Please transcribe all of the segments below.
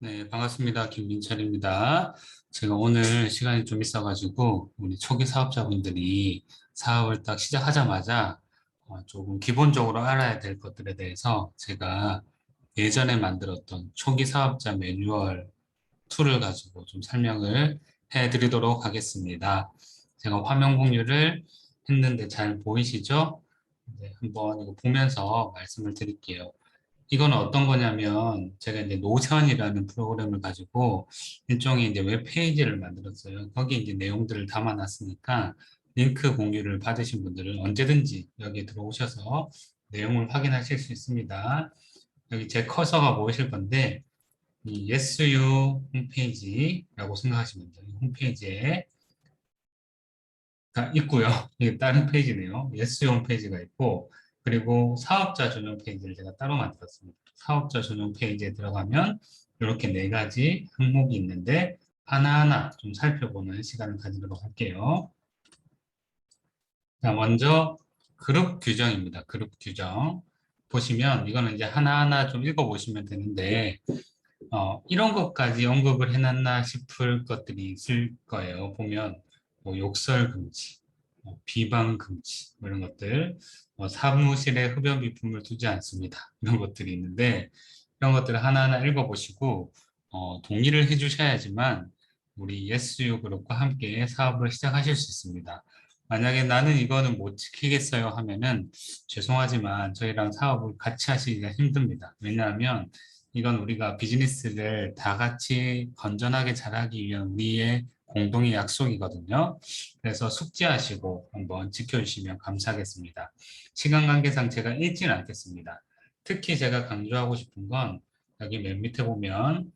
네, 반갑습니다. 김민철입니다. 제가 오늘 시간이 좀 있어가지고, 우리 초기 사업자분들이 사업을 딱 시작하자마자 조금 기본적으로 알아야 될 것들에 대해서 제가 예전에 만들었던 초기 사업자 매뉴얼 툴을 가지고 좀 설명을 해드리도록 하겠습니다. 제가 화면 공유를 했는데 잘 보이시죠? 네, 한번 이거 보면서 말씀을 드릴게요. 이건 어떤 거냐면 제가 이제 노션이라는 프로그램을 가지고 일종의 이제 웹페이지를 만들었어요. 거기에 이제 내용들을 담아놨으니까 링크 공유를 받으신 분들은 언제든지 여기 들어오셔서 내용을 확인하실 수 있습니다. 여기 제 커서가 보이실 건데 이 SU 홈페이지라고 생각하시면 돼요. 홈페이지에 가 있고요. 이게 다른 페이지네요. SU 홈페이지가 있고 그리고 사업자 전용 페이지를 제가 따로 만들었습니다. 사업자 전용 페이지에 들어가면 이렇게 네 가지 항목이 있는데 하나하나 좀 살펴보는 시간을 가지도록 할게요. 자, 먼저 그룹 규정입니다. 그룹 규정. 보시면 이거는 이제 하나하나 좀 읽어보시면 되는데 이런 것까지 언급을 해놨나 싶을 것들이 있을 거예요. 보면 뭐 욕설 금지, 비방 금지 뭐 이런 것들, 사무실에 흡연 비품을 두지 않습니다. 이런 것들이 있는데 이런 것들을 하나하나 읽어보시고 동의를 해주셔야지만 우리 예스유 그룹과 함께 사업을 시작하실 수 있습니다. 만약에 나는 이거는 못 지키겠어요 하면은 죄송하지만 저희랑 사업을 같이 하시기가 힘듭니다. 왜냐하면 이건 우리가 비즈니스를 다 같이 건전하게 잘하기 위한 우리의 공동의 약속이거든요. 그래서 숙지하시고 한번 지켜주시면 감사하겠습니다. 시간 관계상 제가 읽지는 않겠습니다. 특히 제가 강조하고 싶은 건 여기 맨 밑에 보면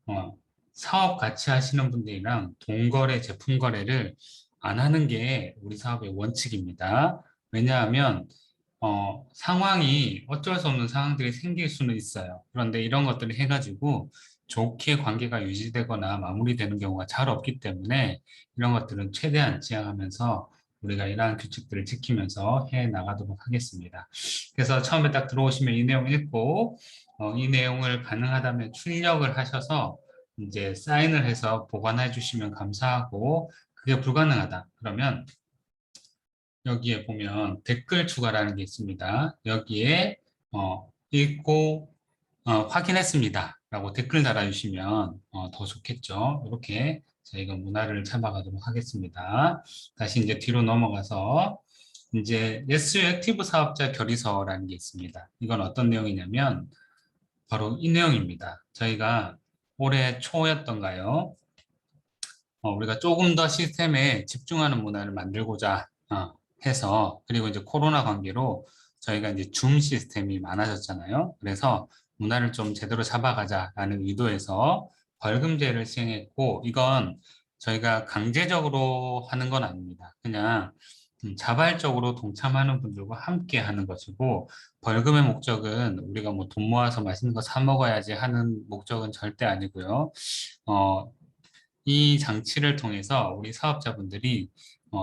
어, 사업 같이 하시는 분들이랑 동거래, 제품 거래를 안 하는 게 우리 사업의 원칙입니다. 왜냐하면 상황이 어쩔 수 없는 상황들이 생길 수는 있어요. 그런데 이런 것들을 해가지고 좋게 관계가 유지되거나 마무리되는 경우가 잘 없기 때문에 이런 것들은 최대한 지양하면서 우리가 이러한 규칙들을 지키면서 해 나가도록 하겠습니다. 그래서 처음에 딱 들어오시면 이 내용 읽고 이 내용을 가능하다면 출력을 하셔서 이제 사인을 해서 보관해 주시면 감사하고 그게 불가능하다. 그러면 여기에 보면 댓글 추가라는 게 있습니다. 여기에 읽고 확인했습니다. 라고 댓글 달아주시면 더 좋겠죠. 이렇게 저희가 문화를 잡아가도록 하겠습니다. 다시 이제 뒤로 넘어가서 이제 예스 액티브 사업자 결의서라는 게 있습니다. 이건 어떤 내용이냐면 바로 이 내용입니다. 저희가 올해 초였던가요? 우리가 조금 더 시스템에 집중하는 문화를 만들고자 해서 그리고 이제 코로나 관계로 저희가 이제 줌 시스템이 많아졌잖아요. 그래서 문화를 좀 제대로 잡아가자라는 의도에서 벌금제를 시행했고 이건 저희가 강제적으로 하는 건 아닙니다. 그냥 자발적으로 동참하는 분들과 함께 하는 것이고 벌금의 목적은 우리가 뭐 돈 모아서 맛있는 거 사 먹어야지 하는 목적은 절대 아니고요. 어, 이 장치를 통해서 우리 사업자분들이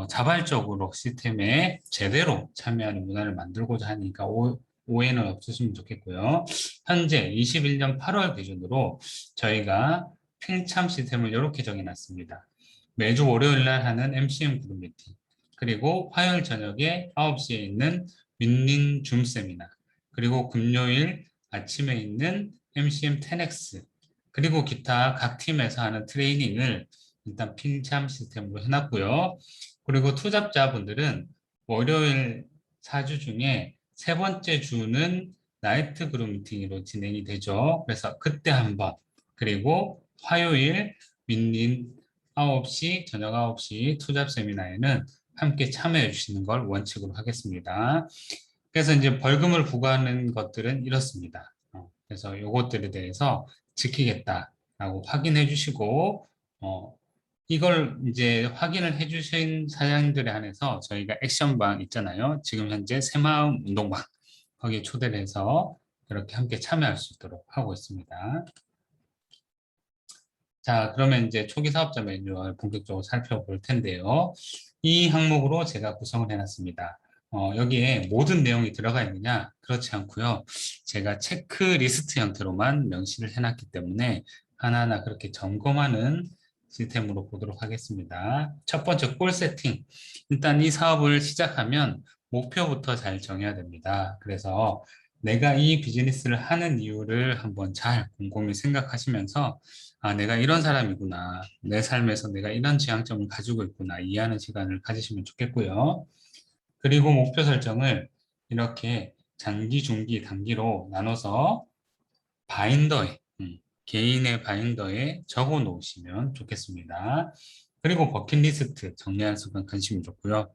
자발적으로 시스템에 제대로 참여하는 문화를 만들고자 하니까 오해는 없으시면 좋겠고요. 현재 21년 8월 기준으로 저희가 필참 시스템을 이렇게 정해놨습니다. 매주 월요일 날 하는 MCM 그룹 미팅, 그리고 화요일 저녁에 9시에 있는 윈윈 줌 세미나, 그리고 금요일 아침에 있는 MCM 10X, 그리고 기타 각 팀에서 하는 트레이닝을 일단 필참 시스템으로 해놨고요. 그리고 투잡자분들은 월요일 4주 중에 세 번째 주는 나이트 그룹 미팅으로 진행이 되죠. 그래서 그때 한번, 그리고 화요일 민린 9시, 저녁 9시 투잡 세미나에는 함께 참여해 주시는 걸 원칙으로 하겠습니다. 그래서 이제 벌금을 부과하는 것들은 이렇습니다. 그래서 요것들에 대해서 지키겠다라고 확인해 주시고, 이걸 이제 확인을 해 주신 사장님들에 한해서 저희가 액션방 있잖아요. 지금 현재 새마음 운동방, 거기에 초대를 해서 이렇게 함께 참여할 수 있도록 하고 있습니다. 자, 그러면 이제 초기 사업자 매뉴얼 본격적으로 살펴볼 텐데요. 이 항목으로 제가 구성을 해놨습니다. 여기에 모든 내용이 들어가 있느냐? 그렇지 않고요. 제가 체크리스트 형태로만 명시를 해놨기 때문에 하나하나 그렇게 점검하는 시스템으로 보도록 하겠습니다. 첫 번째, 골 세팅. 일단 이 사업을 시작하면 목표부터 잘 정해야 됩니다. 그래서 내가 이 비즈니스를 하는 이유를 한번 잘 곰곰이 생각하시면서 아, 내가 이런 사람이구나. 내 삶에서 내가 이런 지향점을 가지고 있구나. 이해하는 시간을 가지시면 좋겠고요. 그리고 목표 설정을 이렇게 장기, 중기, 단기로 나눠서 바인더에, 개인의 바인더에 적어 놓으시면 좋겠습니다. 그리고 버킷리스트 정리하는 습관 관심이 좋고요.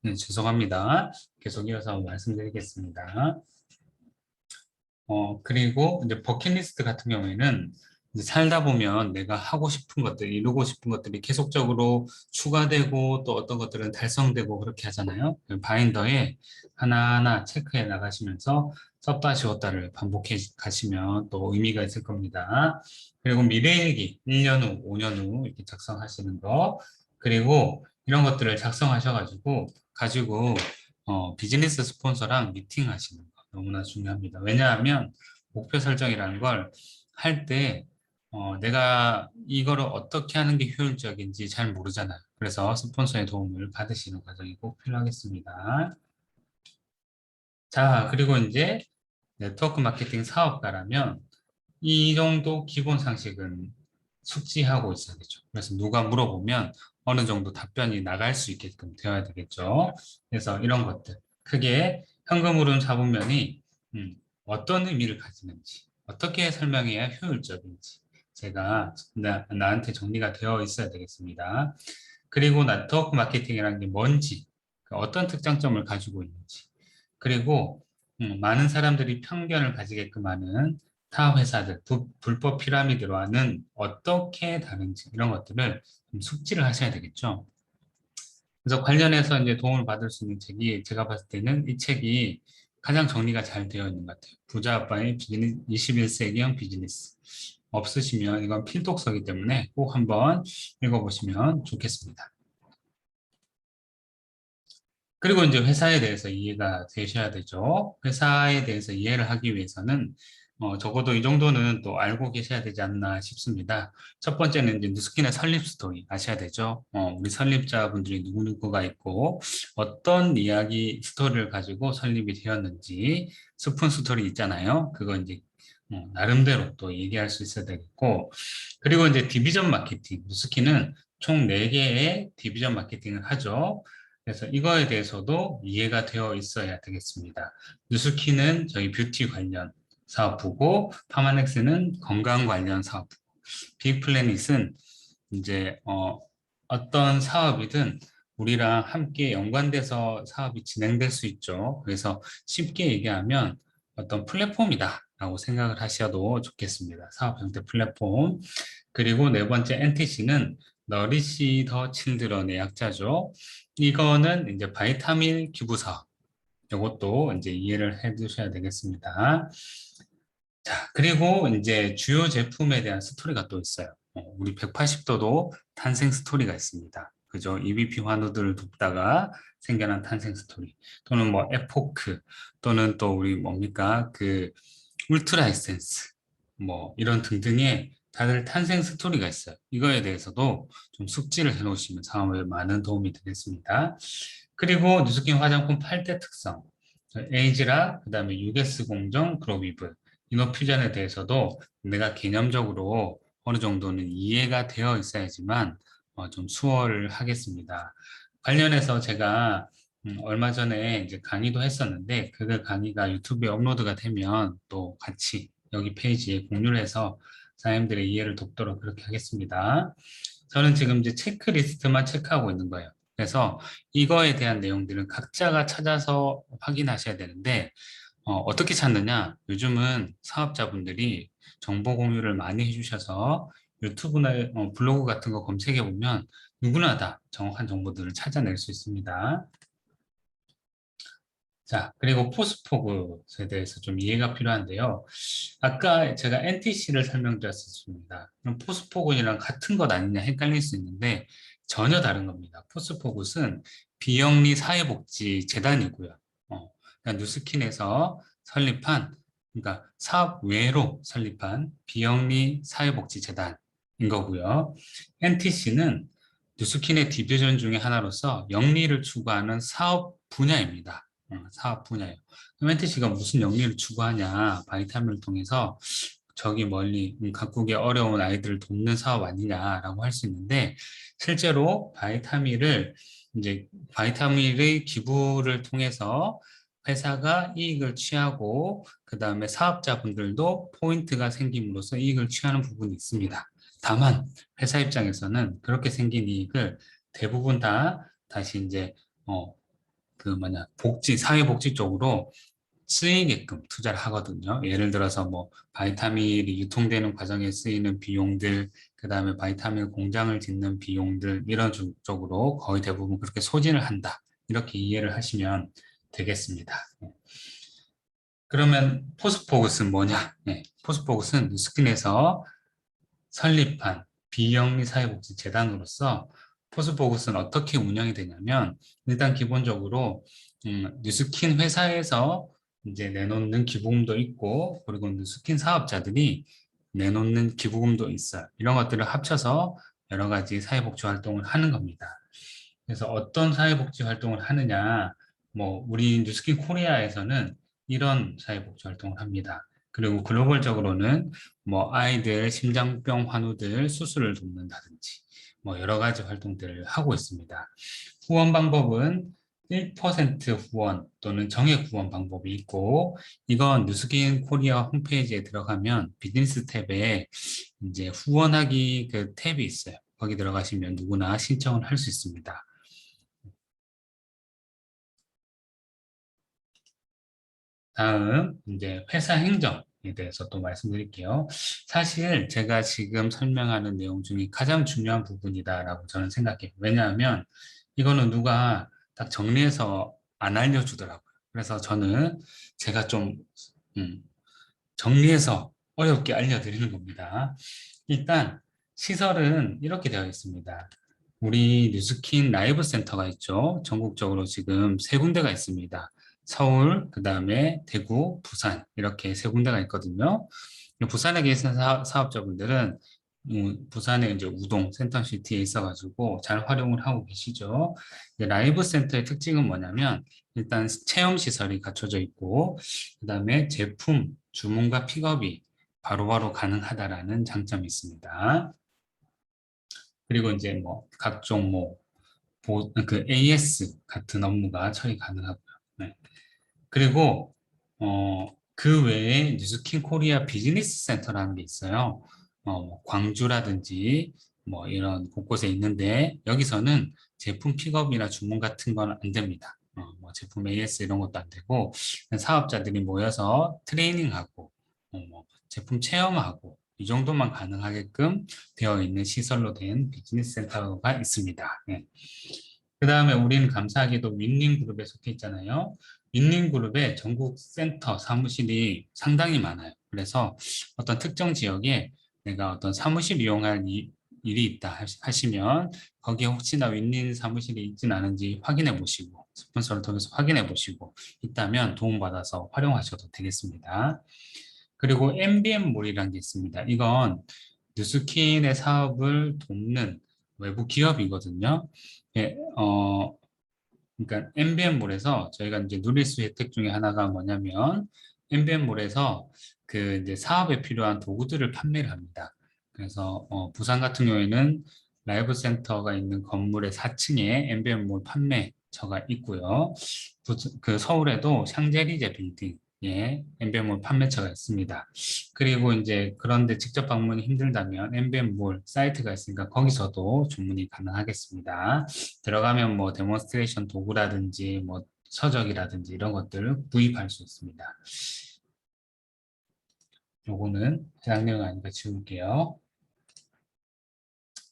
네, 죄송합니다. 계속 이어서 말씀드리겠습니다. 그리고 이제 버킷리스트 같은 경우에는 이제 살다 보면 내가 하고 싶은 것들, 이루고 싶은 것들이 계속적으로 추가되고 또 어떤 것들은 달성되고 그렇게 하잖아요. 그 바인더에 하나하나 체크해 나가시면서 썼다 지웠다를 반복해 가시면 또 의미가 있을 겁니다. 그리고 미래일기 1년 후, 5년 후 이렇게 작성하시는 거. 그리고 이런 것들을 가지고 비즈니스 스폰서랑 미팅하시는 거 너무나 중요합니다. 왜냐하면 목표 설정이라는 걸 할 때 내가 이거를 어떻게 하는 게 효율적인지 잘 모르잖아요. 그래서 스폰서의 도움을 받으시는 과정이 꼭 필요하겠습니다. 자, 그리고 이제 네트워크 마케팅 사업가라면 이 정도 기본 상식은 숙지하고 있어야 되죠. 그래서 누가 물어보면 어느 정도 답변이 나갈 수 있게끔 되어야 되겠죠. 그래서 이런 것들. 크게 현금 흐름 잡으면이 어떤 의미를 가지는지, 어떻게 설명해야 효율적인지 제가 나한테 정리가 되어 있어야 되겠습니다. 그리고 네트워크 마케팅이라는 게 뭔지, 어떤 특장점을 가지고 있는지, 그리고 많은 사람들이 편견을 가지게끔 하는 타 회사들, 불법 피라미드와는 어떻게 다른지 이런 것들을 좀 숙지를 하셔야 되겠죠. 그래서 관련해서 이제 도움을 받을 수 있는 책이 제가 봤을 때는 이 책이 가장 정리가 잘 되어 있는 것 같아요. 부자 아빠의 비즈니스, 21세기형 비즈니스. 없으시면 이건 필독서기 때문에 꼭 한번 읽어보시면 좋겠습니다. 그리고 이제 회사에 대해서 이해가 되셔야 되죠. 회사에 대해서 이해를 하기 위해서는 적어도 이 정도는 또 알고 계셔야 되지 않나 싶습니다. 첫 번째는 이제 뉴스킨의 설립 스토리 아셔야 되죠. 우리 설립자분들이 누구누구가 있고 어떤 이야기 스토리를 가지고 설립이 되었는지 스푼 스토리 있잖아요. 그거 이제 나름대로 또 얘기할 수 있어야 되겠고 그리고 이제 디비전 마케팅 뉴스킨은 총 4개의 디비전 마케팅을 하죠. 그래서 이거에 대해서도 이해가 되어 있어야 되겠습니다. 뉴스키는 저희 뷰티 관련 사업부고, 파마넥스는 건강 관련 사업부, 빅플래닛은 이제 어떤 사업이든 우리랑 함께 연관돼서 사업이 진행될 수 있죠. 그래서 쉽게 얘기하면 어떤 플랫폼이다라고 생각을 하셔도 좋겠습니다. 사업 형태 플랫폼. 그리고 네 번째 NTC는 너리시 더 칠드런의 약자죠. 이거는 이제 바이타민 기부 사업. 이것도 이제 이해를 해 두셔야 되겠습니다. 자, 그리고 이제 주요 제품에 대한 스토리가 또 있어요. 우리 180도도 탄생 스토리가 있습니다. 그죠? EBP 환우들을 돕다가 생겨난 탄생 스토리. 또는 뭐 에포크, 또는 또 우리 뭡니까? 그 울트라 에센스, 뭐 이런 등등의 다들 탄생 스토리가 있어요. 이거에 대해서도 좀 숙지를 해놓으시면 사업에 많은 도움이 되겠습니다. 그리고 뉴스킨 화장품 8대 특성, 에이즈라, 그다음에 US 공정, 그로비브, 이노 퓨전에 대해서도 내가 개념적으로 어느 정도는 이해가 되어 있어야지만 좀 수월을 하겠습니다. 관련해서 제가 얼마 전에 이제 강의도 했었는데 그 강의가 유튜브에 업로드가 되면 또 같이 여기 페이지에 공유를 해서 사장님들의 이해를 돕도록 그렇게 하겠습니다. 저는 지금 이제 체크리스트만 체크하고 있는 거예요. 그래서 이거에 대한 내용들은 각자가 찾아서 확인하셔야 되는데 어떻게 찾느냐? 요즘은 사업자분들이 정보 공유를 많이 해주셔서 유튜브나 블로그 같은 거 검색해 보면 누구나 다 정확한 정보들을 찾아낼 수 있습니다. 자, 그리고 포스포그에 대해서 좀 이해가 필요한데요. 아까 제가 NTC를 설명드렸습니다. 그럼 포스포그이랑 같은 것 아니냐 헷갈릴 수 있는데 전혀 다른 겁니다. 포스포그는 비영리 사회복지재단이고요. 그러니까 뉴스킨에서 설립한, 그러니까 사업 외로 설립한 비영리 사회복지재단인 거고요. NTC는 뉴스킨의 디비전 중에 하나로서 영리를 추구하는 사업 분야입니다. 사업 분야예요. MNTC가 무슨 영리를 추구하냐, 바이타민을 통해서 저기 멀리 각국의 어려운 아이들을 돕는 사업 아니냐라고 할 수 있는데 실제로 바이타밀의 기부를 통해서 회사가 이익을 취하고 그 다음에 사업자분들도 포인트가 생김으로써 이익을 취하는 부분이 있습니다. 다만 회사 입장에서는 그렇게 생긴 이익을 대부분 다시 이제 사회복지 쪽으로 쓰이게끔 투자를 하거든요. 예를 들어서 뭐 바이타민이 유통되는 과정에 쓰이는 비용들, 그 다음에 바이타민 공장을 짓는 비용들 이런 쪽으로 거의 대부분 그렇게 소진을 한다. 이렇게 이해를 하시면 되겠습니다. 그러면 포스포그스는 뭐냐? 네, 포스포그스는 뉴스킨에서 설립한 비영리 사회복지 재단으로서 포스포그스는 어떻게 운영이 되냐면 일단 기본적으로 뉴스킨 회사에서 이제 내놓는 기부금도 있고 그리고 뉴스킨 사업자들이 내놓는 기부금도 있어요. 이런 것들을 합쳐서 여러 가지 사회복지 활동을 하는 겁니다. 그래서 어떤 사회복지 활동을 하느냐, 뭐 우리 뉴스킨 코리아에서는 이런 사회복지 활동을 합니다. 그리고 글로벌적으로는 뭐 아이들 심장병 환우들 수술을 돕는다든지 뭐 여러 가지 활동들을 하고 있습니다. 후원 방법은 1% 후원 또는 정액 후원 방법이 있고 이건 뉴스킨 코리아 홈페이지에 들어가면 비즈니스 탭에 이제 후원하기 그 탭이 있어요. 거기 들어가시면 누구나 신청을 할 수 있습니다. 다음 이제 회사 행정에 대해서 또 말씀드릴게요. 사실 제가 지금 설명하는 내용 중에 가장 중요한 부분이다라고 저는 생각해요. 왜냐하면 이거는 누가 딱 정리해서 안 알려주더라고요. 그래서 저는 제가 좀 음, 정리해서 어렵게 알려드리는 겁니다. 일단 시설은 이렇게 되어 있습니다. 우리 뉴스킨 라이브 센터가 있죠. 전국적으로 지금 세 군데가 있습니다. 서울, 그 다음에 대구, 부산 이렇게 세 군데가 있거든요. 부산에 계신 사업자분들은 부산에 이제 우동 센터시티에 있어가지고 잘 활용을 하고 계시죠. 라이브 센터의 특징은 뭐냐면 일단 체험 시설이 갖춰져 있고 그 다음에 제품 주문과 픽업이 바로바로 가능하다라는 장점이 있습니다. 그리고 이제 뭐 각종 그 AS 같은 업무가 처리 가능하고요. 네. 그리고 그 외에 뉴스킨 코리아 비즈니스 센터라는 게 있어요. 광주라든지 뭐 이런 곳곳에 있는데 여기서는 제품 픽업이나 주문 같은 건 안 됩니다. 뭐 제품 AS 이런 것도 안 되고 사업자들이 모여서 트레이닝하고 뭐 제품 체험하고 이 정도만 가능하게끔 되어 있는 시설로 된 비즈니스 센터가 있습니다. 네. 그 다음에 우리는 감사하게도 윈닝그룹에 속해 있잖아요. 윈닝그룹의 전국 센터 사무실이 상당히 많아요. 그래서 어떤 특정 지역에 내가 어떤 사무실 이용할 일이 있다 하시면 거기에 혹시나 윈닝 사무실이 있진 않은지 확인해 보시고 스폰서를 통해서 확인해 보시고 있다면 도움받아서 활용하셔도 되겠습니다. 그리고 MBM몰이라는 게 있습니다. 이건 뉴스킨의 사업을 돕는 외부 기업이거든요. 예, 그러니까 MBM몰에서 저희가 이제 누릴 수 혜택 중에 하나가 뭐냐면 MBM몰에서 그 이제 사업에 필요한 도구들을 판매를 합니다. 그래서 부산 같은 경우에는 라이브 센터가 있는 건물의 4층에 엠비엠몰 판매처가 있고요. 그 서울에도 샹제리제 빌딩에 엠비엠몰 판매처가 있습니다. 그리고 이제 그런데 직접 방문이 힘들다면 엠비엠몰 사이트가 있으니까 거기서도 주문이 가능하겠습니다. 들어가면 뭐 데몬스트레이션 도구라든지 뭐 서적이라든지 이런 것들을 구입할 수 있습니다. 요거는 해당 내용 아니까 지울게요.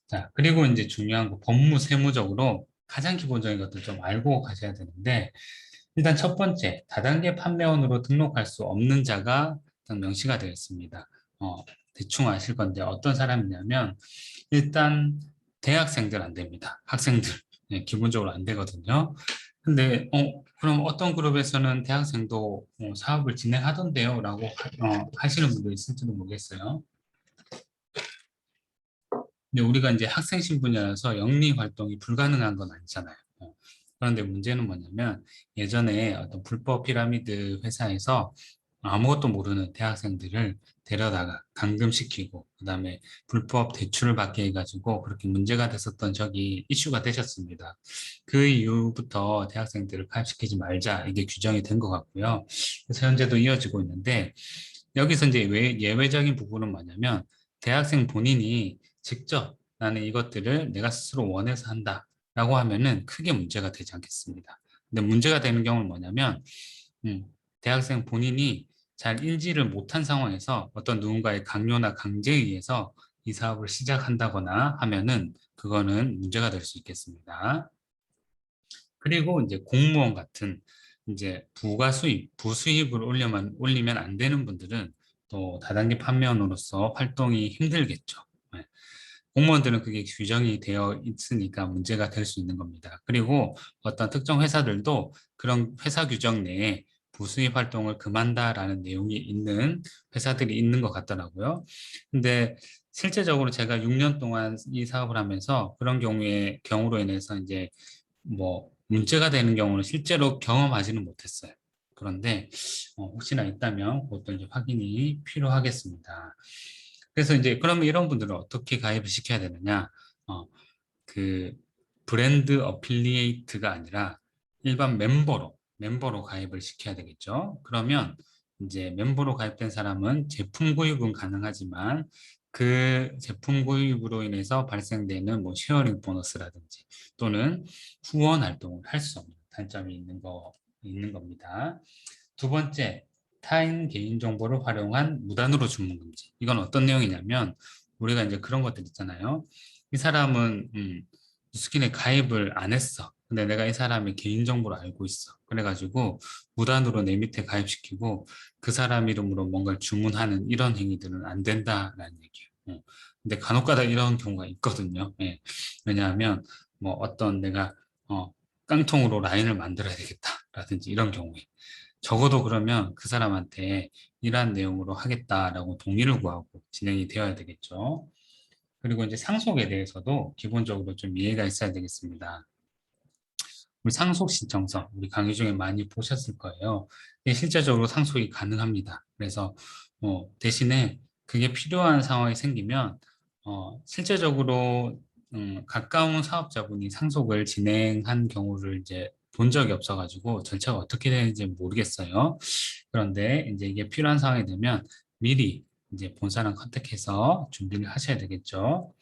자, 그리고 이제 중요한 거 법무 세무적으로 가장 기본적인 것들 좀 알고 가셔야 되는데, 일단 첫 번째, 다단계 판매원으로 등록할 수 없는 자가 딱 명시가 되어 있습니다. 대충 아실 건데 어떤 사람이냐면 일단 대학생들 안 됩니다. 학생들 기본적으로 안 되거든요. 근데 그럼 어떤 그룹에서는 대학생도 사업을 진행하던데요 라고 하시는 분도 있을지도 모르겠어요. 근데 우리가 이제 학생 신분이라서 영리 활동이 불가능한 건 아니잖아요. 그런데 문제는 뭐냐면 예전에 어떤 불법 피라미드 회사에서 아무것도 모르는 대학생들을 데려다가 감금시키고 그다음에 불법 대출을 받게 해가지고 그렇게 문제가 됐었던 적이 이슈가 되셨습니다. 그 이후부터 대학생들을 가입시키지 말자 이게 규정이 된 것 같고요. 그래서 현재도 이어지고 있는데 여기서 이제 예외적인 부분은 뭐냐면 대학생 본인이 직접 나는 이것들을 내가 스스로 원해서 한다라고 하면은 크게 문제가 되지 않겠습니다. 근데 문제가 되는 경우는 뭐냐면 대학생 본인이 잘 인지를 못한 상황에서 어떤 누군가의 강요나 강제에 의해서 이 사업을 시작한다거나 하면은 그거는 문제가 될 수 있겠습니다. 그리고 이제 공무원 같은 이제 부가 수입, 부수입을 올리면 안 되는 분들은 또 다단계 판매원으로서 활동이 힘들겠죠. 네. 공무원들은 그게 규정이 되어 있으니까 문제가 될 수 있는 겁니다. 그리고 어떤 특정 회사들도 그런 회사 규정 내에 부수입 활동을 금한다라는 내용이 있는 회사들이 있는 것 같더라고요. 근데 실제적으로 제가 6년 동안 이 사업을 하면서 그런 경우로 인해서 이제 뭐 문제가 되는 경우는 실제로 경험하지는 못했어요. 그런데 혹시나 있다면 그것도 이제 확인이 필요하겠습니다. 그래서 이제 그러면 이런 분들은 어떻게 가입을 시켜야 되느냐? 어, 그 브랜드 어필리에이트가 아니라 일반 멤버로 가입을 시켜야 되겠죠. 그러면 이제 멤버로 가입된 사람은 제품 구입은 가능하지만 그 제품 구입으로 인해서 발생되는 뭐 쉐어링 보너스라든지 또는 후원 활동을 할 수 없는 단점이 있는 겁니다. 두 번째, 타인 개인정보를 활용한 무단으로 주문 금지. 이건 어떤 내용이냐면 우리가 이제 그런 것들 있잖아요. 이 사람은 뉴스킨에 가입을 안 했어. 근데 내가 이 사람의 개인정보를 알고 있어. 그래가지고 무단으로 내 밑에 가입시키고 그 사람 이름으로 뭔가를 주문하는 이런 행위들은 안 된다라는 얘기예요. 근데 간혹가다 이런 경우가 있거든요. 예. 왜냐하면 뭐 어떤 내가 깡통으로 라인을 만들어야 되겠다라든지 이런 경우에 적어도 그러면 그 사람한테 이러한 내용으로 하겠다라고 동의를 구하고 진행이 되어야 되겠죠. 그리고 이제 상속에 대해서도 기본적으로 좀 이해가 있어야 되겠습니다. 우리 상속 신청서, 우리 강의 중에 많이 보셨을 거예요. 근데 실제적으로 상속이 가능합니다. 그래서 대신에 그게 필요한 상황이 생기면 실제적으로 가까운 사업자분이 상속을 진행한 경우를 이제 본 적이 없어가지고 절차가 어떻게 되는지 모르겠어요. 그런데 이제 이게 필요한 상황이 되면 미리 이제 본 사람 컨택해서 준비를 하셔야 되겠죠.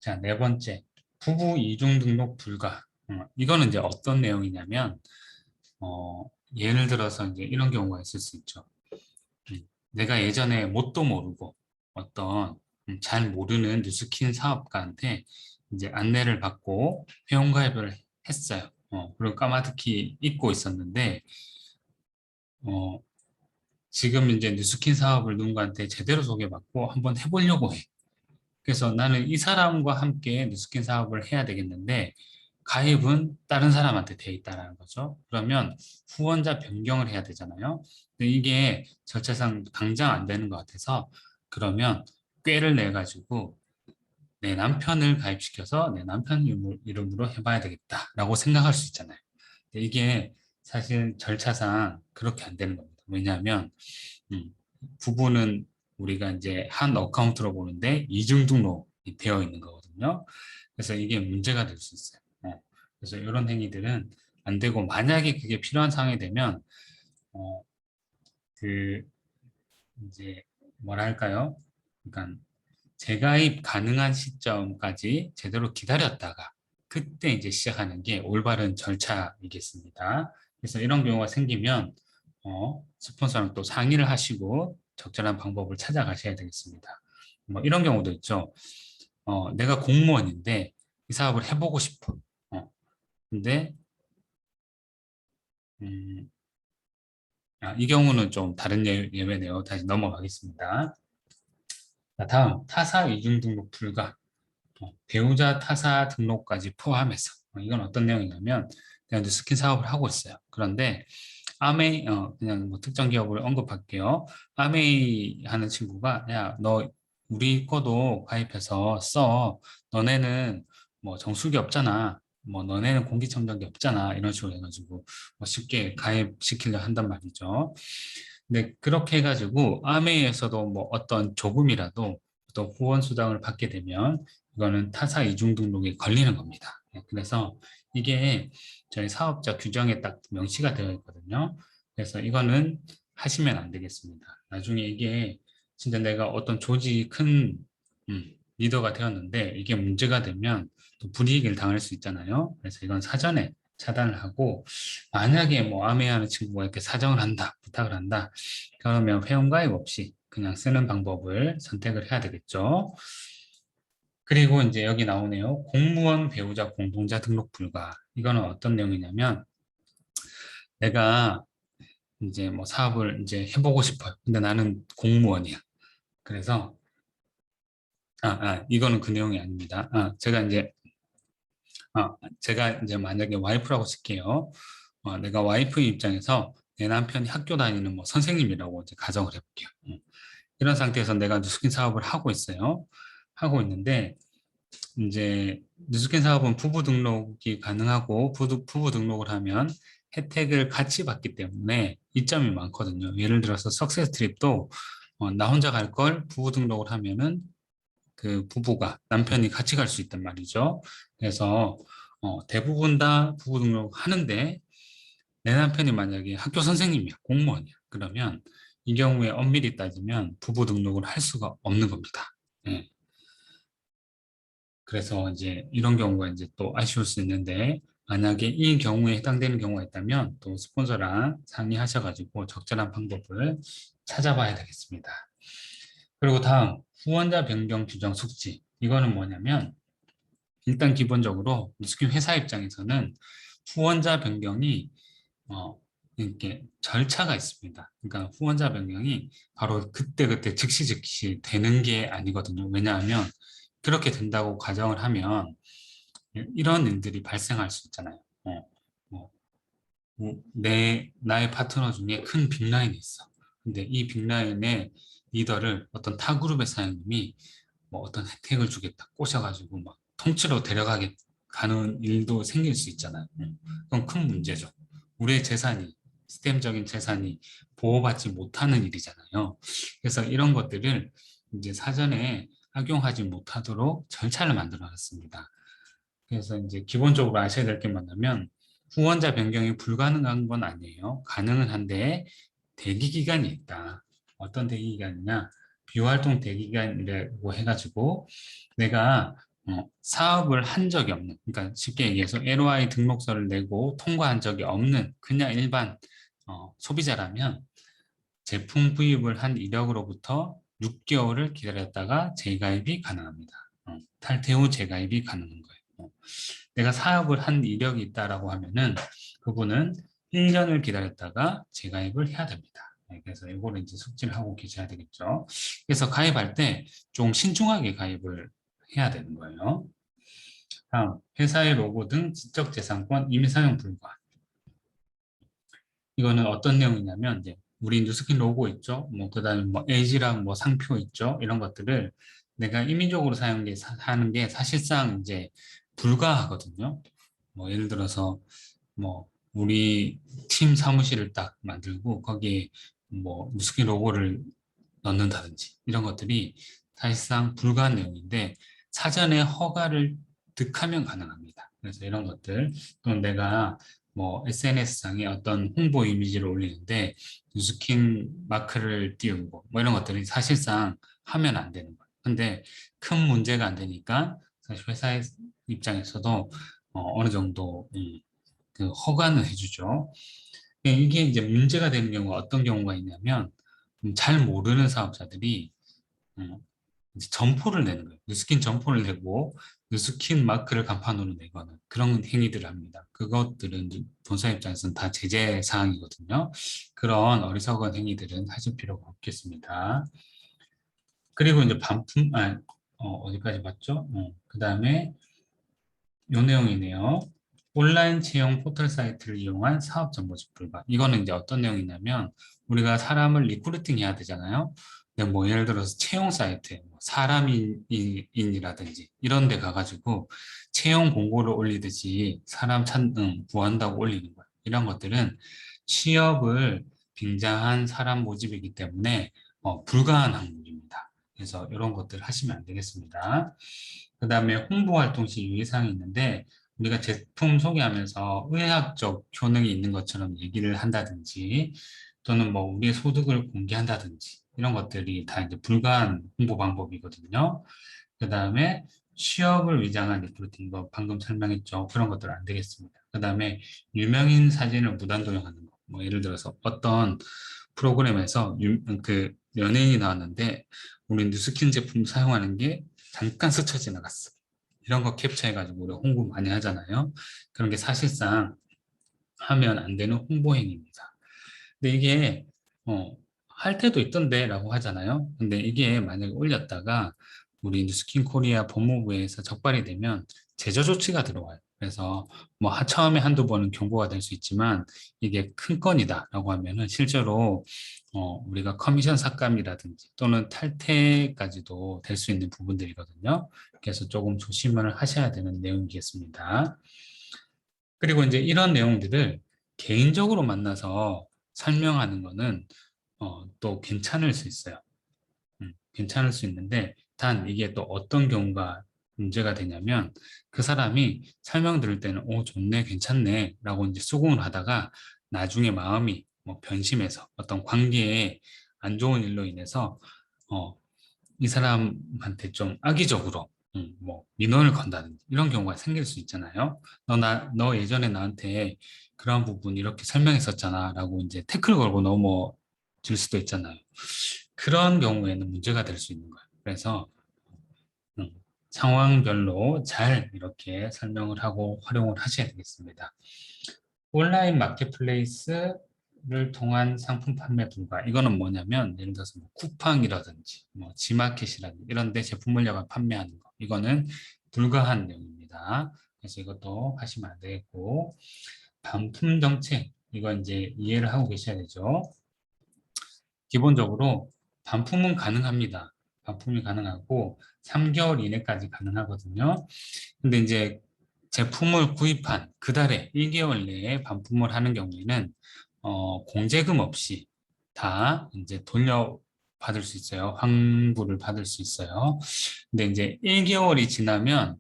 자, 네 번째, 부부 이중 등록 불가. 이거는 이제 어떤 내용이냐면, 예를 들어서 이제 이런 경우가 있을 수 있죠. 내가 예전에 뭣도 모르고 어떤 잘 모르는 뉴스킨 사업가한테 이제 안내를 받고 회원가입을 했어요. 그리고 까마득히 잊고 있었는데, 어, 지금 이제 뉴스킨 사업을 누군가한테 제대로 소개받고 한번 해보려고 해. 그래서 나는 이 사람과 함께 뉴스킨 사업을 해야 되겠는데 가입은 다른 사람한테 돼 있다는 거죠. 그러면 후원자 변경을 해야 되잖아요. 근데 이게 절차상 당장 안 되는 것 같아서 그러면 꾀를 내 가지고 내 남편을 가입시켜서 내 남편 이름으로 해봐야 되겠다라고 생각할 수 있잖아요. 근데 이게 사실 절차상 그렇게 안 되는 겁니다. 왜냐하면 음, 부부는 우리가 이제 한 어카운트로 보는데 이중 등록이 되어 있는 거거든요. 그래서 이게 문제가 될 수 있어요. 그래서 이런 행위들은 안 되고, 만약에 그게 필요한 상황이 되면 어, 그 이제 뭐랄까요? 그러니까 재가입 가능한 시점까지 제대로 기다렸다가 그때 이제 시작하는 게 올바른 절차이겠습니다. 그래서 이런 경우가 생기면 스폰서랑 또 상의를 하시고 적절한 방법을 찾아가셔야 되겠습니다. 뭐 이런 경우도 있죠. 내가 공무원인데 이 사업을 해보고 싶어. 근데 음, 이 경우는 좀 다른 예외네요. 다시 넘어가겠습니다. 자, 다음 타사 이중 등록 불가. 배우자 타사 등록까지 포함해서. 이건 어떤 내용이냐면 내가 뉴스킨 사업을 하고 있어요. 그런데 아메이, 그냥 뭐 특정 기업을 언급할게요. 아메이 하는 친구가, 야, 너 우리 거도 가입해서 써. 너네는 뭐 정수기 없잖아. 뭐 너네는 공기청정기 없잖아. 이런 식으로 해가지고 뭐 쉽게 가입시키려 한단 말이죠. 근데 그렇게 해가지고 아메이에서도 뭐 어떤 조금이라도 또 후원 수당을 받게 되면 이거는 타사 이중 등록에 걸리는 겁니다. 그래서 이게 저희 사업자 규정에 딱 명시가 되어 있거든요. 그래서 이거는 하시면 안 되겠습니다. 나중에 이게 진짜 내가 어떤 조직 큰 리더가 되었는데 이게 문제가 되면 또 불이익을 당할 수 있잖아요. 그래서 이건 사전에 차단을 하고, 만약에 뭐 암해하는 친구가 이렇게 사정을 한다, 부탁을 한다, 그러면 회원가입 없이 그냥 쓰는 방법을 선택을 해야 되겠죠. 그리고 이제 여기 나오네요. 공무원 배우자 공동자 등록 불가. 이거는 어떤 내용이냐면 내가 이제 뭐 사업을 이제 해보고 싶어요. 근데 나는 공무원이야. 그래서 이거는 그 내용이 아닙니다. 제가 이제 만약에 와이프라고 칠게요. 내가 와이프 입장에서 내 남편이 학교 다니는 뭐 선생님이라고 이제 가정을 해볼게요. 이런 상태에서 내가 뉴스킨 사업을 하고 있어요. 하고 있는데 이제 뉴스킨 사업은 부부 등록이 가능하고 부부 등록을 하면 혜택을 같이 받기 때문에 이점이 많거든요. 예를 들어서 석세스 트립도 나 혼자 갈 걸 부부 등록을 하면은 그 부부가 남편이 같이 갈 수 있단 말이죠. 그래서 대부분 다 부부 등록 하는데 내 남편이 만약에 학교 선생님이야, 공무원이야. 그러면 이 경우에 엄밀히 따지면 부부 등록을 할 수가 없는 겁니다. 예. 그래서 이제 이런 경우가 이제 또 아쉬울 수 있는데, 만약에 이 경우에 해당되는 경우가 있다면 또 스폰서랑 상의하셔가지고 적절한 방법을 찾아봐야 되겠습니다. 그리고 다음 후원자 변경 규정 숙지. 이거는 뭐냐면 일단 기본적으로 뉴스킨 회사 입장에서는 후원자 변경이 이렇게 절차가 있습니다. 그러니까 후원자 변경이 바로 그때그때 즉시 되는 게 아니거든요. 왜냐하면 그렇게 된다고 가정을 하면 이런 일들이 발생할 수 있잖아요. 뭐, 나의 파트너 중에 큰 빅라인이 있어. 근데 이 빅라인의 리더를 어떤 타 그룹의 사장님이 뭐 어떤 혜택을 주겠다 꼬셔가지고 막 통째로 데려가게 가는 일도 생길 수 있잖아요. 그건 큰 문제죠. 우리의 재산이, 시스템적인 재산이 보호받지 못하는 일이잖아요. 그래서 이런 것들을 이제 사전에 악용하지 못하도록 절차를 만들어 놨습니다. 그래서 이제 기본적으로 아셔야 될 게 뭐냐면 후원자 변경이 불가능한 건 아니에요. 가능은 한데 대기 기간이 있다. 어떤 대기 기간이냐? 비활동 대기 기간이라고 해가지고 내가 사업을 한 적이 없는, 그러니까 쉽게 얘기해서 LOI 등록서를 내고 통과한 적이 없는 그냥 일반 소비자라면 제품 구입을 한 이력으로부터 6개월을 기다렸다가 재가입이 가능합니다. 탈퇴 후 재가입이 가능한 거예요. 내가 사업을 한 이력이 있다라고 하면은 그분은 1년을 기다렸다가 재가입을 해야 됩니다. 그래서 이거를 이제 숙지를 하고 계셔야 되겠죠. 그래서 가입할 때 좀 신중하게 가입을 해야 되는 거예요. 다음, 회사의 로고 등 지적재산권 임의 사용 불가. 이거는 어떤 내용이냐면 이제 우리 뉴스킨 로고 있죠. 뭐 그다음에 뭐 LG랑 뭐 상표 있죠. 이런 것들을 내가 임의적으로 하는 게 사실상 이제 불가하거든요. 뭐 예를 들어서 뭐 우리 팀 사무실을 딱 만들고 거기에 뭐 뉴스킨 로고를 넣는다든지 이런 것들이 사실상 불가한 내용인데 사전에 허가를 득하면 가능합니다. 그래서 이런 것들 또는 내가 뭐 SNS상에 어떤 홍보 이미지를 올리는데 뉴스킨 마크를 띄우고 뭐 이런 것들이 사실상 하면 안 되는 거예요. 근데 큰 문제가 안 되니까 사실 회사 입장에서도 어느 정도 그 허가는 해주죠. 이게 이제 문제가 되는 경우가 어떤 경우가 있냐면 잘 모르는 사업자들이 음, 이제 점포를 내는 거예요. 뉴스킨 점포를 내고 뉴스킨 마크를 간판으로 내거나 그런 행위들을 합니다. 그것들은 본사 입장에서는 다 제재 사항이거든요. 그런 어리석은 행위들은 하실 필요가 없겠습니다. 그리고 이제 어디까지 봤죠? 그 다음에 요 내용이네요. 온라인 채용 포털 사이트를 이용한 사업 정보집 불가. 이거는 이제 어떤 내용이냐면 우리가 사람을 리크루팅 해야 되잖아요. 근데 뭐 예를 들어서 채용 사이트에 뭐 사람인이라든지 이런 데 가가지고 채용 공고를 올리듯이 구한다고 올리는 거예요. 이런 것들은 취업을 빙자한 사람 모집이기 때문에 불가한 항목입니다. 그래서 이런 것들 하시면 안 되겠습니다. 그 다음에 홍보 활동 시 유의사항이 있는데 우리가 제품 소개하면서 의학적 효능이 있는 것처럼 얘기를 한다든지 또는 뭐 우리의 소득을 공개한다든지 이런 것들이 다 이제 불가한 홍보 방법이거든요. 그 다음에 취업을 위장한 리크루팅, 거 방금 설명했죠. 그런 것들 안 되겠습니다. 그 다음에 유명인 사진을 무단 도용하는 거. 뭐 예를 들어서 어떤 프로그램에서 그 연예인이 나왔는데 우리 뉴스킨 제품 사용하는 게 잠깐 스쳐 지나갔어. 이런 거 캡처해가지고 우리 홍보 많이 하잖아요. 그런 게 사실상 하면 안 되는 홍보 행위입니다. 근데 이게 할 때도 있던데라고 하잖아요. 근데 이게 만약에 올렸다가 우리 뉴스킨 코리아 법무부에서 적발이 되면 제저 조치가 들어와요. 그래서 뭐 처음에 한두 번은 경고가 될 수 있지만 이게 큰 건이다라고 하면은 실제로 우리가 커미션 삭감이라든지 또는 탈퇴까지도 될 수 있는 부분들이거든요. 그래서 조금 조심을 하셔야 되는 내용이겠습니다. 그리고 이제 이런 내용들을 개인적으로 만나서 설명하는 거는 또 괜찮을 수 있어요. 괜찮을 수 있는데 단 이게 또 어떤 경우가 문제가 되냐면 그 사람이 설명 들을 때는 좋네 괜찮네 라고 이제 수긍을 하다가 나중에 마음이 뭐 변심해서 어떤 관계에 안 좋은 일로 인해서 어, 이 사람한테 좀 악의적으로 뭐 민원을 건다든지 이런 경우가 생길 수 있잖아요. 너 예전에 나한테 그런 부분 이렇게 설명했었잖아 라고 이제 태클 걸고 넘어질 수도 있잖아요. 그런 경우에는 문제가 될 수 있는 거예요. 그래서 음, 상황별로 잘 이렇게 설명을 하고 활용을 하셔야 되겠습니다. 온라인 마켓플레이스를 통한 상품 판매 불가. 이거는 뭐냐면 예를 들어서 뭐 쿠팡이라든지 뭐 지마켓이라든지 이런 데 제품 물려가 판매하는 거. 이거는 불가한 내용입니다. 그래서 이것도 하시면 안 되겠고 반품 정책. 이거 이제 이해를 하고 계셔야 되죠. 기본적으로 반품은 가능합니다. 반품이 가능하고 3개월 이내까지 가능하거든요. 근데 이제 제품을 구입한 그 달에 1개월 내에 반품을 하는 경우에는 공제금 없이 다 이제 돌려받을 수 있어요. 환불을 받을 수 있어요. 근데 이제 1개월이 지나면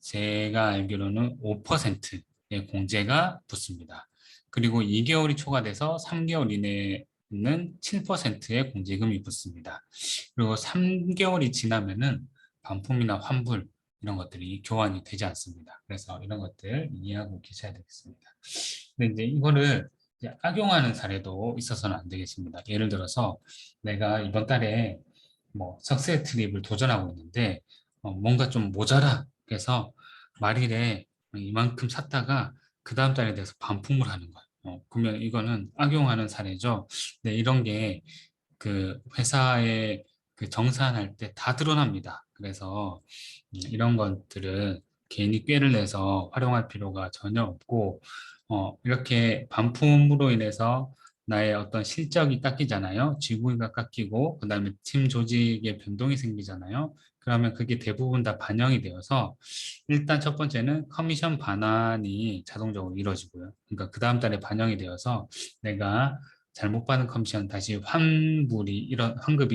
제가 알기로는 5%의 공제가 붙습니다. 그리고 2개월이 초과돼서 3개월 이내에는 7%의 공제금이 붙습니다. 그리고 3개월이 지나면은 반품이나 환불 이런 것들이 교환이 되지 않습니다. 그래서 이런 것들 이해하고 계셔야 되겠습니다. 근데 이제 이거를 이제 악용하는 사례도 있어서는 안 되겠습니다. 예를 들어서 내가 이번 달에 뭐 석쇠 트립을 도전하고 있는데 뭔가 좀 모자라. 그래서 말일에 이만큼 샀다가 그 다음 달에 대해서 반품을 하는 거예요. 그러면 이거는 악용하는 사례죠. 네, 이런 게 그 회사에 그 정산할 때 다 드러납니다. 그래서 이런 것들은 괜히 꾀를 내서 활용할 필요가 전혀 없고, 이렇게 반품으로 인해서 나의 어떤 실적이 깎이잖아요. 지구가 깎이고, 그 다음에 팀 조직의 변동이 생기잖아요. 그러면 그게 대부분 다 반영이 되어서, 일단 첫 번째는 커미션 반환이 자동적으로 이루어지고요. 그러니까 그 다음 달에 반영이 되어서 내가 잘못 받은 커미션 다시 환급이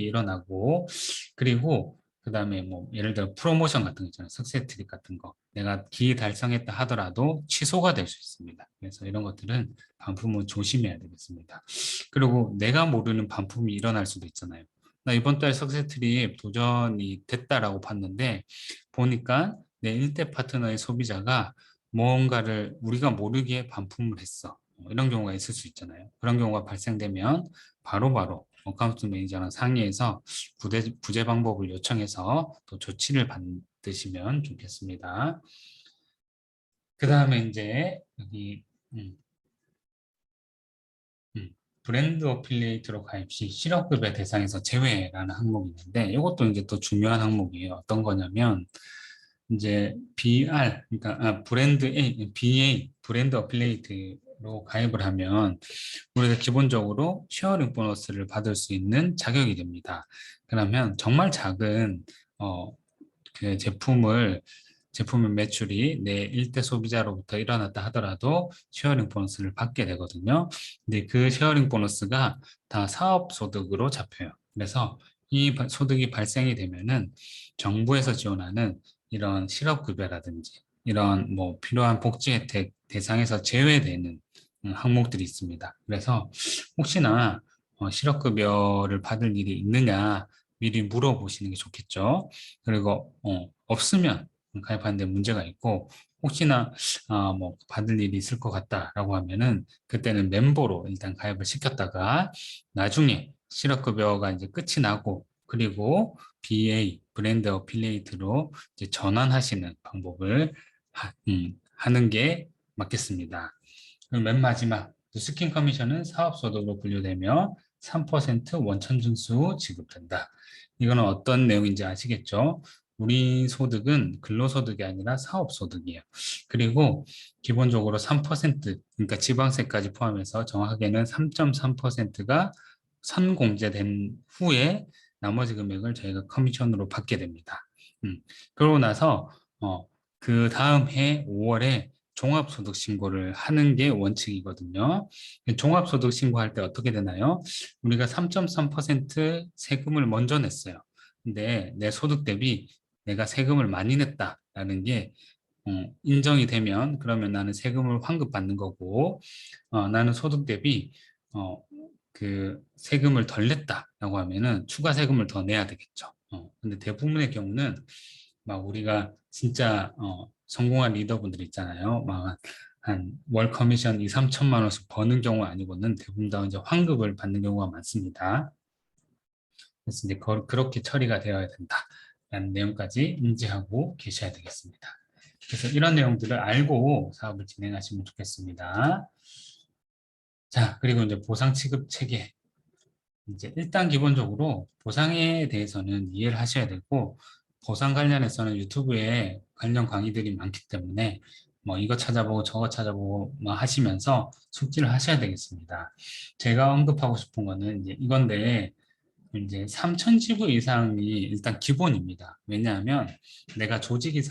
일어나고, 그리고 그 다음에 뭐 예를 들어 프로모션 같은 거 있잖아요. 석세 트립 같은 거. 내가 기회 달성했다 하더라도 취소가 될 수 있습니다. 그래서 이런 것들은 반품은 조심해야 되겠습니다. 그리고 내가 모르는 반품이 일어날 수도 있잖아요. 나 이번 달 석세 트립 도전이 됐다라고 봤는데 보니까 내 일대 파트너의 소비자가 뭔가를 우리가 모르게 반품을 했어. 이런 경우가 있을 수 있잖아요. 그런 경우가 발생되면 바로바로 어카운트 매니저랑 상의해서 구제 방법을 요청해서 또 조치를 받으시면 좋겠습니다. 그 다음에 이제 여기 음, 음, 브랜드 어필리에이트로 가입 시 실업급여 대상에서 제외라는 항목이 있는데 이것도 이제 또 중요한 항목이에요. 어떤 거냐면 이제 BR, 그러니까 브랜드 A, BA, 브랜드 어필리에이트로 가입을 하면 우리가 기본적으로 쉐어링 보너스를 받을 수 있는 자격이 됩니다. 그러면 정말 작은 어, 그 제품의 매출이 내 일대 소비자로부터 일어났다 하더라도 쉐어링 보너스를 받게 되거든요. 근데 그 쉐어링 보너스가 다 사업 소득으로 잡혀요. 그래서 이 소득이 발생이 되면은 정부에서 지원하는 이런 실업급여라든지 이런 뭐 필요한 복지 혜택 대상에서 제외되는 항목들이 있습니다. 그래서 혹시나 실업급여를 받을 일이 있느냐 미리 물어보시는 게 좋겠죠. 그리고 없으면 가입하는데 문제가 있고 혹시나 뭐 받을 일이 있을 것 같다라고 하면은 그때는 멤버로 일단 가입을 시켰다가 나중에 실업급여가 이제 끝이 나고 그리고 BA 브랜드 어필리에이트로 이제 전환하시는 방법을 하는 게 맞겠습니다. 그리고 맨 마지막 스킨 커미션은 사업소득으로 분류되며 3% 원천징수 지급된다. 이거는 어떤 내용인지 아시겠죠? 우리 소득은 근로소득이 아니라 사업소득이에요. 그리고 기본적으로 3%, 그러니까 지방세까지 포함해서 정확하게는 3.3%가 선공제된 후에 나머지 금액을 저희가 커미션으로 받게 됩니다. 그러고 나서 그 다음 해 5월에 종합소득 신고를 하는 게 원칙이거든요. 종합소득 신고할 때 어떻게 되나요? 우리가 3.3% 세금을 먼저 냈어요. 근데 내 소득 대비 내가 세금을 많이 냈다라는 게 인정이 되면 그러면 나는 세금을 환급받는 거고 나는 소득 대비 어, 그 세금을 덜 냈다라고 하면은 추가 세금을 더 내야 되겠죠. 근데 대부분의 경우는 막 우리가 진짜 성공한 리더분들 있잖아요. 막 한 월 커미션 2, 3천만 원씩 버는 경우 아니고는 대부분 다 이제 환급을 받는 경우가 많습니다. 그래서 이제 그렇게 처리가 되어야 된다라는 내용까지 인지하고 계셔야 되겠습니다. 그래서 이런 내용들을 알고 사업을 진행하시면 좋겠습니다. 자, 그리고 이제 보상 취급 체계. 이제 일단 기본적으로 보상에 대해서는 이해를 하셔야 되고, 보상 관련해서는 유튜브에 관련 강의들이 많기 때문에 뭐 이거 찾아보고 저거 찾아보고 뭐 하시면서 숙지를 하셔야 되겠습니다. 제가 언급하고 싶은 거는 이제 이건데, 이제 3천 지부 이상이 일단 기본입니다. 왜냐하면 내가 조직이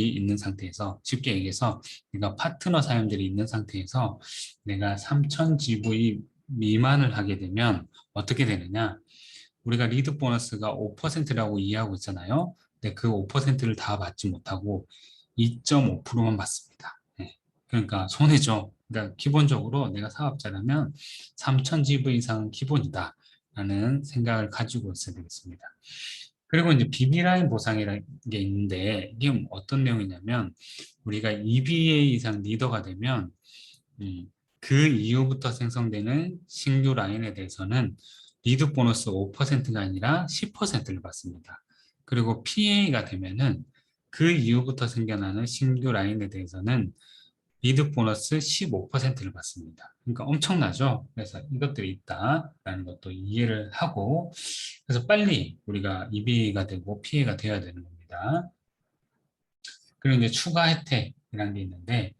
있는 상태에서 쉽게 얘기해서 내가 파트너 사람들이 있는 상태에서 내가 3천 지부이 미만을 하게 되면 어떻게 되느냐? 우리가 리드 보너스가 5%라고 이해하고 있잖아요. 근데 그 5%를 다 받지 못하고 2.5%만 받습니다. 네. 그러니까 손해죠. 그러니까 기본적으로 내가 사업자라면 3천 지부 이상은 기본이다. 라는 생각을 가지고 있어야 되겠습니다. 그리고 이제 BB라인 보상이라는 게 있는데 이게 어떤 내용이냐면 우리가 EBA 이상 리더가 되면 음, 그 이후부터 생성되는 신규 라인에 대해서는 리드 보너스 5%가 아니라 10%를 받습니다. 그리고 PA가 되면은 그 이후부터 생겨나는 신규 라인에 대해서는 리드 보너스 15%를 받습니다. 그러니까 엄청나죠? 그래서 이것들이 있다라는 것도 이해를 하고 그래서 빨리 우리가 EBA가 되고 PA가 되어야 되는 겁니다. 그리고 이제 추가 혜택이라는 게 있는데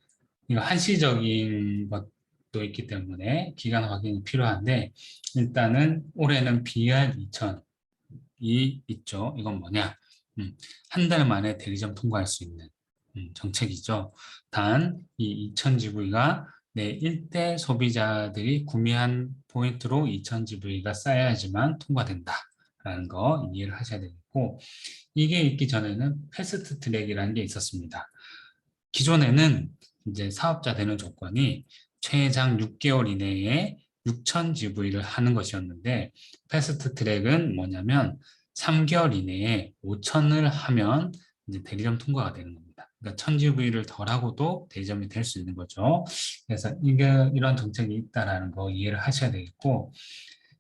이거 한시적인 것도 있기 때문에 기간 확인이 필요한데 일단은 올해는 BR 2000이 있죠. 이건 뭐냐? 한 달 만에 대리점 통과할 수 있는 정책이죠. 단 이 2000GV가 네, 일대 소비자들이 구매한 포인트로 2000GV가 쌓여야지만 통과된다라는 거 이해를 하셔야 되겠고, 이게 있기 전에는 패스트 트랙이라는 게 있었습니다. 기존에는 이제 사업자 되는 조건이 최장 6개월 이내에 6000GV를 하는 것이었는데, 패스트 트랙은 뭐냐면 3개월 이내에 5000을 하면 이제 대리점 통과가 되는 겁니다. 그러니까 1000GV를 덜 하고도 대리점이 될 수 있는 거죠. 그래서 이게 이런 정책이 있다라는 거 이해를 하셔야 되겠고,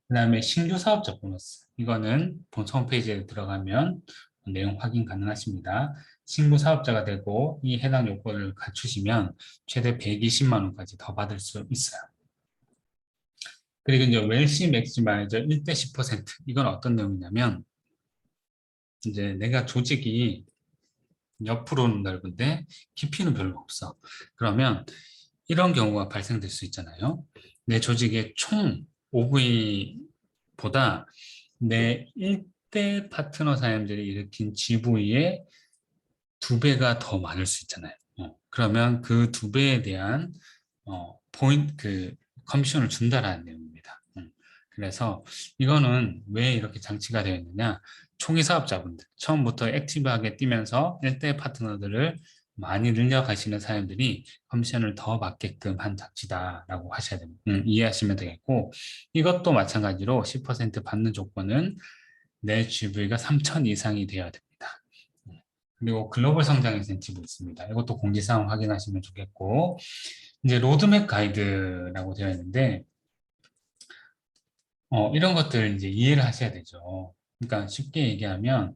그다음에 신규 사업자 보너스. 이거는 본사 홈페이지에 들어가면 내용 확인 가능하십니다. 신규 사업자가 되고 이 해당 요건을 갖추시면 최대 120만 원까지 더 받을 수 있어요. 그리고 이제 웰시 맥시마이저 1대 10%. 이건 어떤 내용이냐면 이제 내가 조직이 옆으로는 넓은데 깊이는 별로 없어. 그러면 이런 경우가 발생될 수 있잖아요. 내 조직의 총 OV보다 내 1대 파트너 사람들이 일으킨 GV의 2배가 더 많을 수 있잖아요. 그러면 그 2배에 대한 포인트, 커미션을 준다라는 내용입니다. 그래서 이거는 왜 이렇게 장치가 되어 있느냐? 초기 사업자분들, 처음부터 액티브하게 뛰면서 1대 파트너들을 많이 늘려가시는 사람들이 커미션을 더 받게끔 한 장치다라고 하셔야 됩니다. 이해하시면 되겠고, 이것도 마찬가지로 10% 받는 조건은 내 GV가 3,000 이상이 되어야 됩니다. 그리고 글로벌 성장 인센티브 있습니다. 이것도 공지사항 확인하시면 좋겠고, 이제 로드맵 가이드라고 되어 있는데, 이런 것들을 이제 이해를 하셔야 되죠. 그러니까 쉽게 얘기하면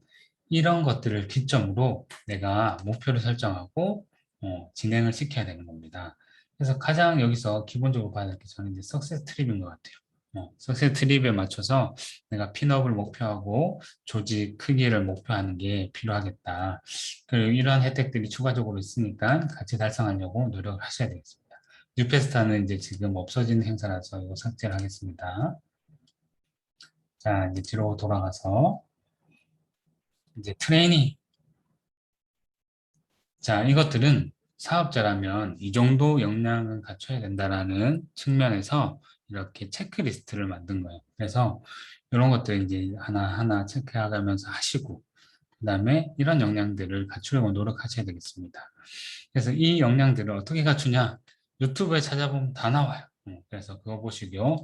이런 것들을 기점으로 내가 목표를 설정하고 진행을 시켜야 되는 겁니다. 그래서 가장 여기서 기본적으로 봐야 될 게 저는 이제 석세스 트립인 것 같아요. 석세스 트립에 맞춰서 내가 핀업을 목표하고 조직 크기를 목표하는 게 필요하겠다. 그리고 이러한 혜택들이 추가적으로 있으니까 같이 달성하려고 노력을 하셔야 되겠습니다. 뉴페스타는 이제 지금 없어진 행사라서 이거 삭제를 하겠습니다. 자, 이제 뒤로 돌아가서 이제 트레이닝. 자, 이것들은 사업자라면 이 정도 역량은 갖춰야 된다라는 측면에서 이렇게 체크리스트를 만든 거예요. 그래서 이런 것들 이제 하나하나 체크해가면서 하시고, 그 다음에 이런 역량들을 갖추려고 노력하셔야 되겠습니다. 그래서 이 역량들을 어떻게 갖추냐? 유튜브에 찾아보면 다 나와요. 그래서 그거 보시고요.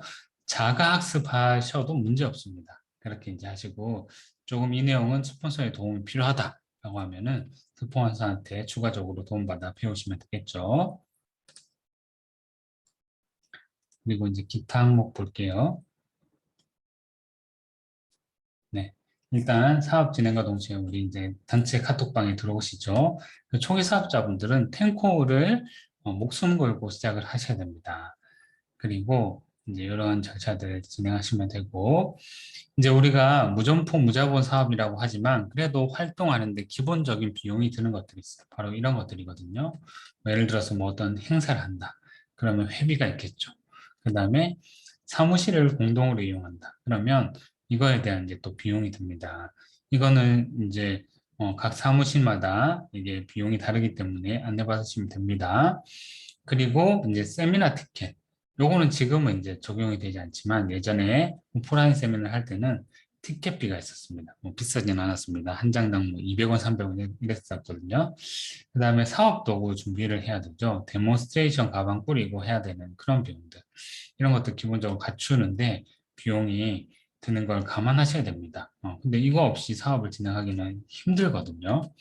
자가 학습하셔도 문제 없습니다. 그렇게 이제 하시고, 조금 이 내용은 스폰서의 도움이 필요하다라고 하면은 스폰서한테 추가적으로 도움받아 배우시면 되겠죠. 그리고 이제 기타 항목 볼게요. 네. 일단 사업 진행과 동시에 우리 이제 단체 카톡방에 들어오시죠. 그 초기 사업자분들은 탱코를 목숨 걸고 시작을 하셔야 됩니다. 그리고 이제 이런 절차들을 진행하시면 되고, 이제 우리가 무점포 무자본 사업이라고 하지만 그래도 활동하는데 기본적인 비용이 드는 것들이 있어요. 바로 이런 것들이거든요. 예를 들어서 뭐 어떤 행사를 한다. 그러면 회비가 있겠죠. 그 다음에 사무실을 공동으로 이용한다. 그러면 이거에 대한 이제 또 비용이 듭니다. 이거는 이제 각 사무실마다 이게 비용이 다르기 때문에 안내받으시면 됩니다. 그리고 이제 세미나 티켓. 요거는 지금은 이제 적용이 되지 않지만 예전에 오프라인 세미나를 할 때는 티켓비가 있었습니다. 뭐 비싸진 않았습니다. 한 장당 뭐 200원, 300원 이랬었거든요. 그 다음에 사업 도구 준비를 해야 되죠. 데몬스트레이션 가방 꾸리고 해야 되는 그런 비용들. 이런 것들 기본적으로 갖추는데 비용이 드는 걸 감안하셔야 됩니다. 근데 이거 없이 사업을 진행하기는 힘들거든요.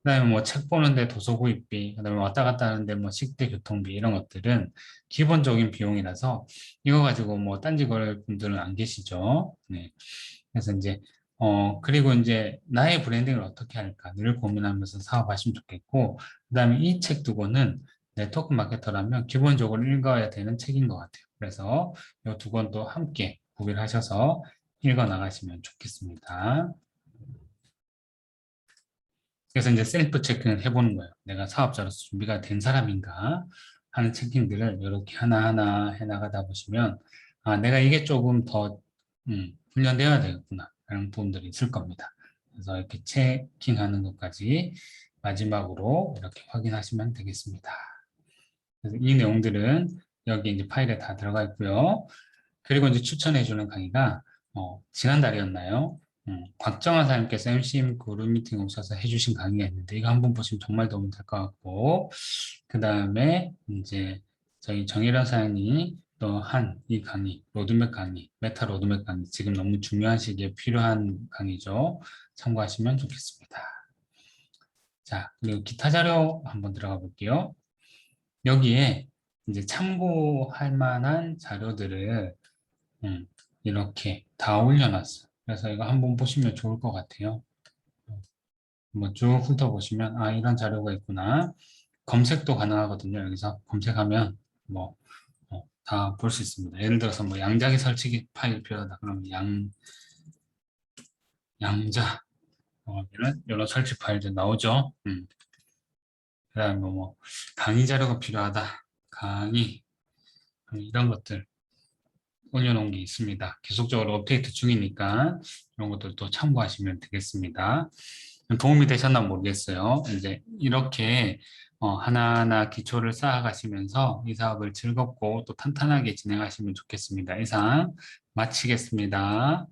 그다음에 뭐 책 보는데 도서 구입비, 그다음에 왔다 갔다 하는데 뭐 식대 교통비 이런 것들은 기본적인 비용이라서 이거 가지고 뭐 딴지 걸 분들은 안 계시죠. 네. 그래서 이제 그리고 이제 나의 브랜딩을 어떻게 할까 늘 고민하면서 사업하시면 좋겠고, 그다음에 이 책 두권은 네트워크 마케터라면 기본적으로 읽어야 되는 책인 것 같아요. 그래서 이 두 권도 함께 구비를 하셔서 읽어 나가시면 좋겠습니다. 그래서 이제 셀프 체크를 해보는 거예요. 내가 사업자로서 준비가 된 사람인가 하는 체킹들을 이렇게 하나하나 해나가다 보시면 아, 내가 이게 조금 더 훈련되어야 되겠구나 라는 부분들이 있을 겁니다. 그래서 이렇게 체킹하는 것까지 마지막으로 이렇게 확인하시면 되겠습니다. 그래서 이 내용들은 여기 이제 파일에 다 들어가 있고요. 그리고 이제 추천해주는 강의가 지난달이었나요? 곽정환 사님께서 MCM 그룹 미팅 오셔서 해주신 강의가 있는데 이거 한번 보시면 정말 도움이 될 것 같고 그 다음에 이제 저희 정일환 사장님이 또 한 이 강의, 로드맵 강의, 메타 로드맵 강의 지금 너무 중요한 시기에 필요한 강의죠. 참고하시면 좋겠습니다. 자, 그리고 기타 자료 한번 들어가 볼게요. 여기에 이제 참고할 만한 자료들을 이렇게 다 올려놨어요. 그래서 이거 한번 보시면 좋을 것 같아요. 한번 쭉 훑어보시면 아 이런 자료가 있구나. 검색도 가능하거든요. 여기서 검색하면 뭐 다 볼 수 있습니다. 예를 들어서 뭐 양자기 설치기 파일 필요하다. 그러면 양자 이런 설치 파일들 나오죠. 그다음에 뭐 강의 자료가 필요하다. 강의 이런 것들 올려놓은 게 있습니다. 계속적으로 업데이트 중이니까 이런 것들도 참고하시면 되겠습니다. 도움이 되셨나 모르겠어요. 이제 이렇게 하나하나 기초를 쌓아가시면서 이 사업을 즐겁고 또 탄탄하게 진행하시면 좋겠습니다. 이상 마치겠습니다.